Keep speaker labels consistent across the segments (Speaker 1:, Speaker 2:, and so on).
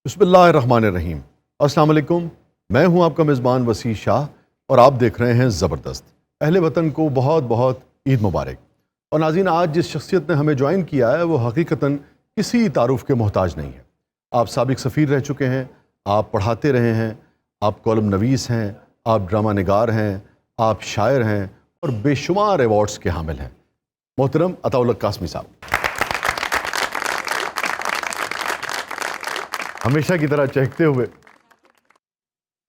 Speaker 1: बिस्मिल्लाहिर्रहमानिर्रहीम। अस्सलाम वालेकुम। मैं हूं आपका मेज़बान वसी शाह और आप देख रहे हैं ज़बरदस्त। अहले वतन को बहुत बहुत ईद मुबारक। और नाज़रीन, आज जिस शख्सियत ने हमें ज्वाइन किया है वो हकीकतन किसी तारुफ के मोहताज नहीं है। आप साबिक सफ़ीर रह चुके हैं, आप पढ़ाते रहे हैं, आप कॉलम नवीस हैं, आप ड्रामा निगार हैं, आप शायर हैं और बेशुमार अवार्ड्स के हामिल हैं। मोहतरम अताउल हक कासमी साहब, हमेशा की तरह चहकते हुए।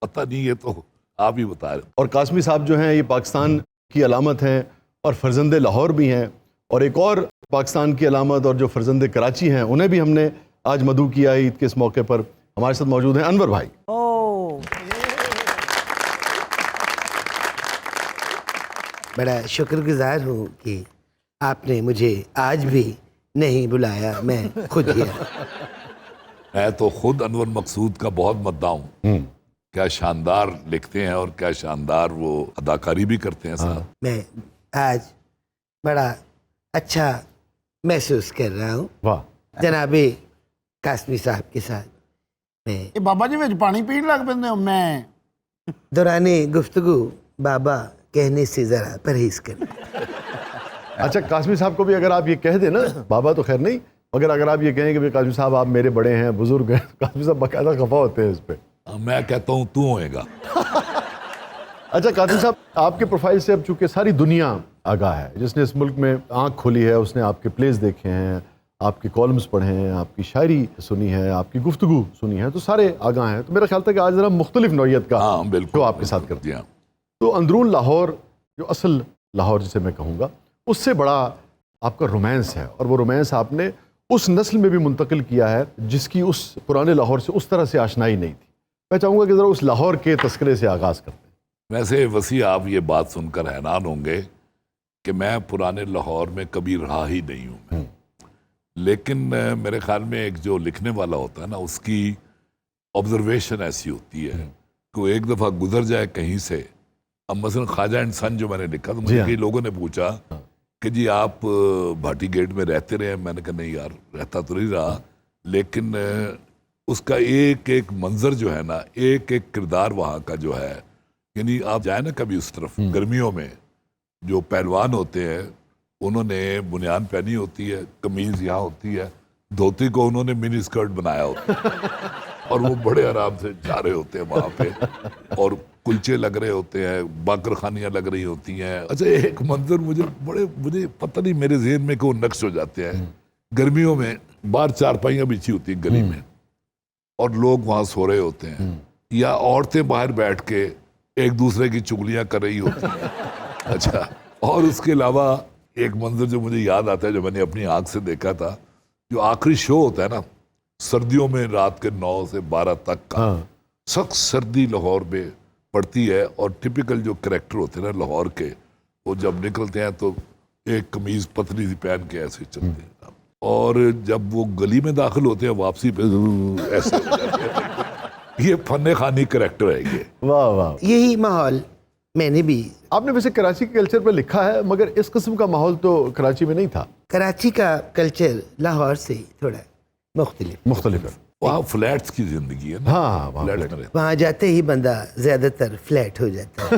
Speaker 2: पता नहीं, ये तो आप ही बता रहे।
Speaker 1: और कासमी साहब जो हैं ये पाकिस्तान की अलामत हैं और फर्जंद लाहौर भी हैं। और एक और पाकिस्तान की अलामत और जो फर्जंद कराची हैं उन्हें भी हमने आज मदऊ किया है ईद के इस मौके पर। हमारे साथ मौजूद हैं अनवर भाई।
Speaker 3: बड़ा शुक्रगुजार हूँ कि आपने मुझे आज भी नहीं बुलाया, मैं खुद ही आया।
Speaker 2: मैं तो खुद अनवर मकसूद का बहुत मद्दा हूँ। क्या शानदार लिखते हैं और क्या शानदार वो अदाकारी भी करते हैं साहब।
Speaker 3: मैं आज बड़ा अच्छा महसूस कर रहा हूँ
Speaker 1: वाह।
Speaker 3: जनाबे कासमी साहब के साथ। मैं
Speaker 4: ਇਹ ਬਾਬਾ ਜੀ ਵਿੱਚ ਪਾਣੀ ਪੀਣ ਲੱਗ ਪੈਂਦੇ ਹੋ। ਮੈਂ
Speaker 3: दौराने गुफ्तगू बाबा कहने से ज़रा परहेज कर।
Speaker 1: अच्छा, कासमी साहब को भी अगर आप ये कह दें ना, बाबा तो खैर नहीं, मगर अगर आप ये कहें कि भाई कासमी साहब आप मेरे बड़े हैं, बुजुर्ग हैं, कासमी साहब बाकायदा खफा होते हैं इस पर।
Speaker 2: मैं कहता हूँ तू होएगा।
Speaker 1: अच्छा कासमी साहब, आपके प्रोफाइल से अब चूंकि सारी दुनिया आगाह है, जिसने इस मुल्क में आंख खोली है उसने आपके प्लेस देखे हैं, आपके कॉलम्स पढ़े हैं, आपकी शायरी सुनी है, आपकी गुफ्तगू सुनी है, तो सारे आगाह हैं। तो मेरा ख्याल था कि आज जरा मुख्तलिफ नौइयत का
Speaker 2: हाँ बिल्कुल,
Speaker 1: जो आपके साथ करते
Speaker 2: हैं।
Speaker 1: हैं। तो अंदरून लाहौर, जो असल लाहौर जिसे मैं कहूँगा, उससे बड़ा आपका रोमांस है और वो रोमांस आपने उस नस्ल में भी मुंतकिल किया है जिसकी उस पुराने लाहौर से उस तरह से आशनाई नहीं थी। मैं चाहूँगा कि ज़रा उस लाहौर के तस्करे से आगाज़ करते हैं।
Speaker 2: वैसे वसी आप ये बात सुनकर हैरान होंगे कि मैं पुराने लाहौर में कभी रहा ही नहीं हूँ मैं। लेकिन मेरे ख्याल में एक जो लिखने वाला होता है ना, उसकी ऑब्जर्वेशन ऐसी होती है कि वो एक दफ़ा गुजर जाए कहीं से। अब मसलन ख्वाजा एंड सन जो मैंने लिखा, तो मुझे कई लोगों ने पूछा कि जी आप भाटी गेट में रहते रहे। मैंने कहा नहीं यार, रहता तो नहीं रहा, लेकिन उसका एक एक मंजर जो है ना, एक एक किरदार वहाँ का जो है, यानी आप जाए ना कभी उस तरफ गर्मियों में, जो पहलवान होते हैं उन्होंने बुनियान पहनी होती है, कमीज यहाँ होती है, धोती को उन्होंने मिनी स्कर्ट बनाया होता है और वो बड़े आराम से जा रहे होते हैं वहाँ पे, और कुलचे लग रहे होते हैं, बाकर खानियाँ लग रही होती हैं। अच्छा, एक मंजर मुझे पता नहीं, मेरे ज़हन में को नक्श हो जाते हैं। गर्मियों में बाहर चारपाइयाँ बिछी होती हैं गली में और लोग वहाँ सो रहे होते हैं, या औरतें बाहर बैठ के एक दूसरे की चुगलियाँ कर रही होती हैं। अच्छा, और उसके अलावा एक मंजर जो मुझे याद आता है, जो मैंने अपनी आंख से देखा था, जो आखिरी शो होता है ना सर्दियों में, रात के 9 से 12 तक का, सख्त सर्दी लाहौर में पड़ती है और टिपिकल जो कैरेक्टर होते हैं ना लाहौर के, वो जब निकलते हैं तो एक कमीज पतली सी पहन के ऐसे चलते हैं, और जब वो गली में दाखिल होते हैं वापसी पे ऐसे हो जाते हैं। ये फन्ने खानी कैरेक्टर है ये।
Speaker 1: वाह वाह।
Speaker 3: यही माहौल मैंने भी।
Speaker 1: आपने वैसे कराची के कल्चर पर लिखा है, मगर इस किस्म का माहौल तो कराची में नहीं था।
Speaker 3: कराची का कल्चर लाहौर से थोड़ा
Speaker 1: मुख्तलिफ है।
Speaker 2: वहाँ फ्लैट्स की जिंदगी है ना।
Speaker 1: हाँ, वहाँ
Speaker 2: फ्लैट्स
Speaker 1: फ्लैट।
Speaker 2: में रहते
Speaker 3: वहाँ जाते ही बंदा ज्यादातर फ्लैट हो जाता है।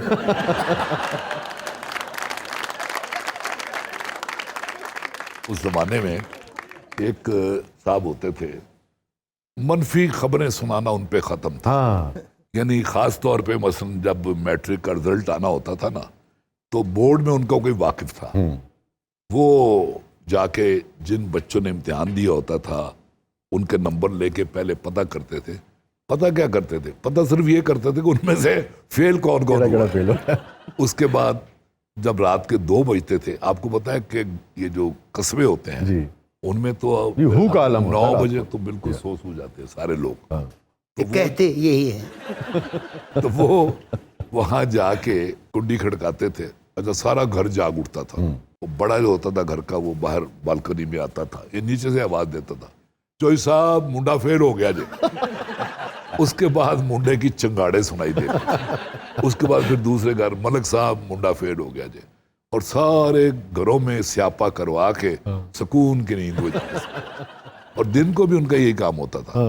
Speaker 2: उस जमाने में एक साहब होते थे, मनफी खबरें सुनाना उन पे ख़त्म था।
Speaker 1: हाँ,
Speaker 2: यानी ख़ास तौर पे मसलन जब मैट्रिक का रिजल्ट आना होता था ना, तो बोर्ड में उनका कोई वाकिफ था, वो जाके जिन बच्चों ने इम्तिहान दिया होता था उनके नंबर लेके पहले पता करते थे। पता क्या करते थे? पता सिर्फ ये करते थे कि उनमें से फेल कौन कौन हुआ।
Speaker 1: फेल हो।
Speaker 2: उसके बाद जब रात के 2 बजते थे, आपको पता है कि ये जो कस्बे होते हैं
Speaker 1: जी,
Speaker 2: उनमें तो
Speaker 1: ये हू का आलम होता
Speaker 2: 9
Speaker 1: है
Speaker 2: बजे
Speaker 1: रात को।
Speaker 2: तो बिल्कुल सो जाते हैं सारे लोग।
Speaker 1: हाँ।
Speaker 2: तो वो,
Speaker 3: कहते यही है।
Speaker 2: तो वो वहां जाके कुंडी खड़काते थे। अच्छा, सारा घर जाग उठता था। वो बड़ा जो होता था घर का, वो बाहर बालकनी में आता था, ये नीचे से आवाज देता था, चोई साहब मुंडा फेल हो गया जी। उसके बाद मुंडे की चंगाड़े सुनाई देती। उसके बाद फिर दूसरे घर, मलक साहब मुंडा फेल हो गया जी। और सारे घरों में स्यापा करवा के सुकून की नींद हो जाती। और दिन को भी उनका यही काम होता था।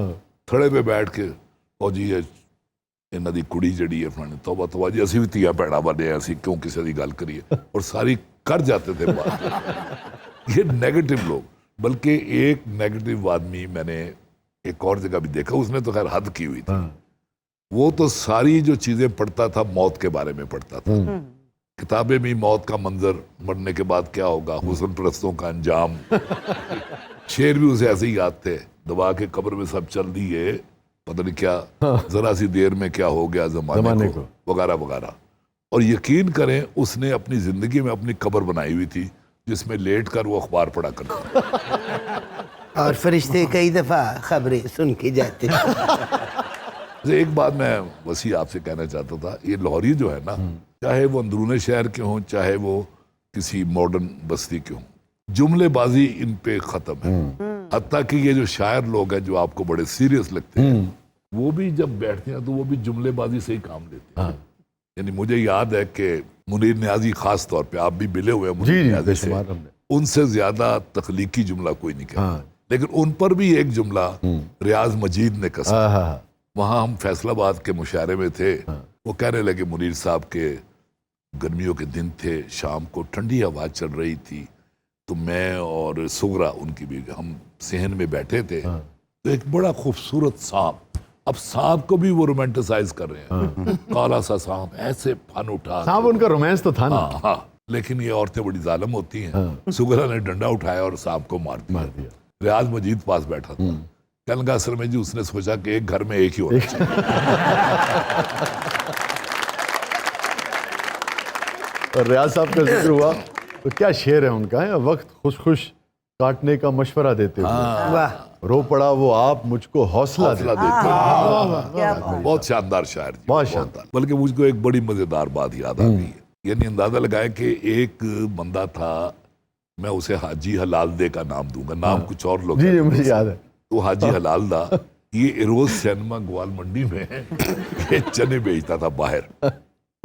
Speaker 2: थड़े पे बैठ के और जी इन्हों की कुड़ी जड़ी है फलानी तौबा तौबा जी असी भी धीया भैड़ा बने असी क्यों किसी की गल करिए और सारी कर जाते थे बात। ये नेगेटिव लोग, बल्कि एक नेगेटिव आदमी मैंने एक और जगह भी देखा, उसने तो खैर हद की हुई थी। वो तो सारी जो चीजें पढ़ता था मौत के बारे में पढ़ता था, किताबें भी मौत का मंजर, मरने के बाद क्या होगा, हुस्न परस्तों का अंजाम। शेर भी उसे ऐसे ही याद थे, दबा के कब्र में सब चल दिए, पता नहीं क्या, जरा सी देर में क्या हो गया जमाने को, वगैरह वगैरह। और यकीन करें उसने अपनी जिंदगी में अपनी कब्र बनाई हुई थी जिसमें लेट कर वो अखबार पढ़ा करता।
Speaker 3: और फरिश्ते कई दफा खबरें सुन के जाते।
Speaker 2: एक बात मैं वसी आपसे कहना चाहता था, ये लाहौरी जो है ना, चाहे वो अंदरूने शहर के हों चाहे वो किसी मॉडर्न बस्ती के हों, जुमलेबाजी इन पे खत्म है। हत्ता कि ये जो शायर लोग हैं जो आपको बड़े सीरियस लगते हैं, वो भी जब बैठते हैं तो वो भी जुमलेबाजी से ही काम लेते हैं। यानी मुझे याद है कि मुनीर न्याजी खास तौर पे, आप भी मिले हुए हैं मुनीर न्याजी से, उनसे ज्यादा तख्लीकी जुमला कोई नहीं कहता। लेकिन उन पर भी एक जुमला रियाज मजीद ने कसा। वहां हम फैसलाबाद के मुशायरे में थे, वो कहने लगे मुनीर साहब के गर्मियों के दिन थे, शाम को ठंडी हवा चल रही थी, तो मैं और सुगरा उनकी भी, हम सेहन में बैठे थे, तो एक बड़ा खूबसूरत सांप, अब सांप को भी वो रोमांटिसाइज कर रहे हैं, काला सा सांप, ऐसे फन उठा,
Speaker 1: सांप उनका रोमांस तो था ना।
Speaker 2: हाँ, लेकिन ये औरतें बड़ी जालिम होती हैं। सुगरा ने डंडा उठाया और सांप को मार दिया। रियाज मजीद पास बैठा था, कहने लगा असल में जी उसने सोचा कि एक घर में एक ही होना चाहिए।
Speaker 1: और रियाज साहब का जिक्र हुआ तो क्या शेर है उनका, है वक्त खुश खुश काटने का मशवरा देते हुए,
Speaker 3: वाह,
Speaker 1: रो पड़ा वो आप मुझको हौसला देते।
Speaker 2: बहुत शानदार शायर जी,
Speaker 1: बहुत शानदार।
Speaker 2: बल्कि मुझको एक बड़ी मजेदार बात याद आ गई है। यानी अंदाजा लगाएं कि एक बंदा था, मैं उसे हाजी हलाल दे का नाम दूंगा, नाम कुछ और लोग,
Speaker 1: जी मुझे याद है।
Speaker 2: तो हाजी हलाल दा ये इरोज सिनेमा ग्वाल मंडी में ये चने बेचता था बाहर,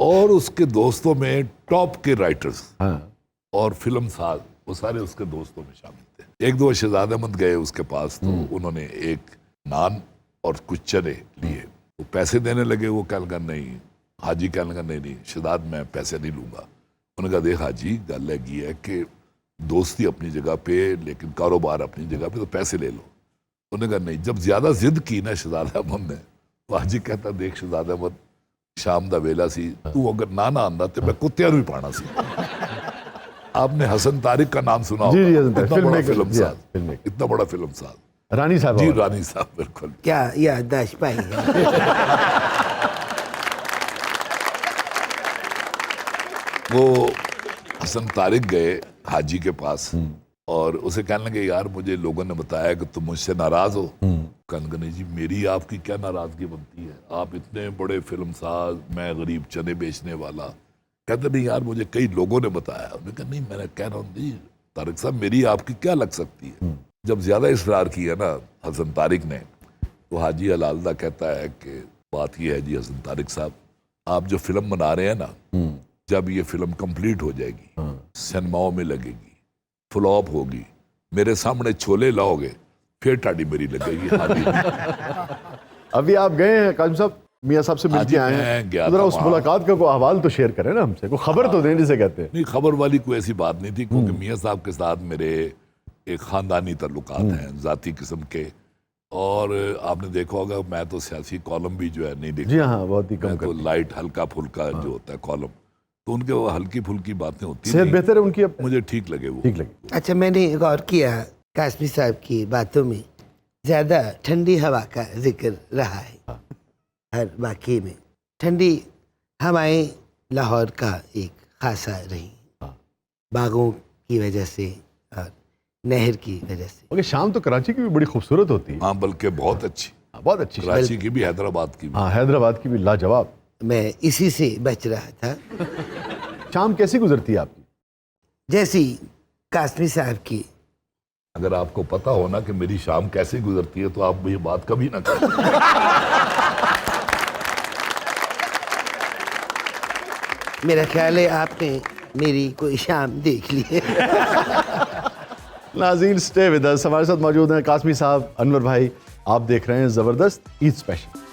Speaker 2: और उसके दोस्तों में टॉप के राइटर्स और फिल्म साज, वो सारे उसके दोस्तों में शामिल थे। एक दो शहजाद अहमद गए उसके पास, तो उन्होंने एक नान और कुछ चने लिए, वो पैसे देने लगे, वो कहने लगा नहीं, हाजी कहने लगा नहीं नहीं शहजाद मैं पैसे नहीं लूंगा। उन्होंने कहा देख हाजी गल है कि दोस्ती अपनी जगह पे लेकिन कारोबार अपनी जगह पे, तो पैसे ले लो। उन्होंने कहा नहीं, जब ज्यादा जिद की ना शहजाद अहमद ने, तो हाजी कहता देख शहजाद अहमद शाम दा वेला सी, तू अगर ना आंदा तो मैं कुत्तियां भी पाना सी। आपने हसन तारिक का नाम सुना होगा, इतना बड़ा फिल्म साज, इतना बड़ा फिल्म साज,
Speaker 1: रानी साहब
Speaker 2: जी रानी साहब, बिल्कुल।
Speaker 3: क्या याददाश्त पाई है।
Speaker 2: वो हसन तारिक गए हाजी के पास और उसे कहने लगे यार मुझे लोगों ने बताया कि तुम मुझसे नाराज हो। कहने लगे नहीं जी मेरी आपकी क्या नाराजगी बनती है, आप इतने बड़े फिल्म साज, मैं गरीब चने बेचने वाला। कहते नहीं यार मुझे कई लोगों ने बताया। उन्होंने कहा नहीं मैंने कह रहा हूँ जी तारिक साहब मेरी आपकी क्या लग सकती है। जब ज्यादा इसरार किया ना हसन तारिक ने, तो हाजी हलालदा कहता है कि बात यह है जी हसन तारिक साहब, आप जो फिल्म बना रहे हैं ना, जब ये फिल्म कंप्लीट हो जाएगी, सिनेमाओं में लगेगी, फ्लॉप होगी, मेरे सामने छोले लाओगे, फिर टाड़ी मेरी लगेगी।
Speaker 1: अभी आप गए हैं काजिम साहब, मियाँ साहब से मिलके आए हैं, जरा उस मुलाकात का कोई अहवाल तो शेयर करें ना हमसे, कोई खबर तो देने से कहते हैं।
Speaker 2: नहीं खबर वाली कोई ऐसी बात नहीं थी, क्योंकि मियाँ साहब के साथ मेरे एक खानदानी ताल्लुकात हैं जाती किस्म के, और आपने देखा होगा मैं तो सियासी कॉलम भी जो है नहीं देखता।
Speaker 1: जी हाँ, बहुत ही कम
Speaker 2: तो लाइट हल्का फुल्का जो होता है कॉलम, तो उनके वो हल्की फुल्की बातें होती
Speaker 1: सेहत बेहतर है उनकी अब?
Speaker 2: मुझे ठीक लगे वो,
Speaker 1: ठीक लगे।
Speaker 3: अच्छा, मैंने गौर किया कासमी साहब की बातों में ज़्यादा ठंडी हवा का जिक्र रहा है। हर वाकई में ठंडी हवाएं लाहौर का एक खासा रही, बागों की वजह से और नहर की वजह से।
Speaker 1: ओके, शाम तो कराची की भी बड़ी खूबसूरत होती है।
Speaker 2: हाँ बल्कि बहुत अच्छी,
Speaker 1: बहुत अच्छी।
Speaker 2: कराची की भी, हैदराबाद की भी।
Speaker 1: हाँ, हैदराबाद की भी लाजवाब।
Speaker 3: मैं इसी से बच रहा था।
Speaker 1: शाम कैसी गुजरती है आपकी?
Speaker 3: जैसी कासमी साहब की।
Speaker 2: अगर आपको पता हो ना कि मेरी शाम कैसे गुजरती है तो आप ये बात कभी ना करें।
Speaker 3: मेरा ख्याल है आपने मेरी कोई शाम देख ली है।
Speaker 1: नाज़रीन स्टे विद अस, हमारे साथ मौजूद हैं कासमी साहब, अनवर भाई, आप देख रहे हैं जबरदस्त ईद स्पेशल।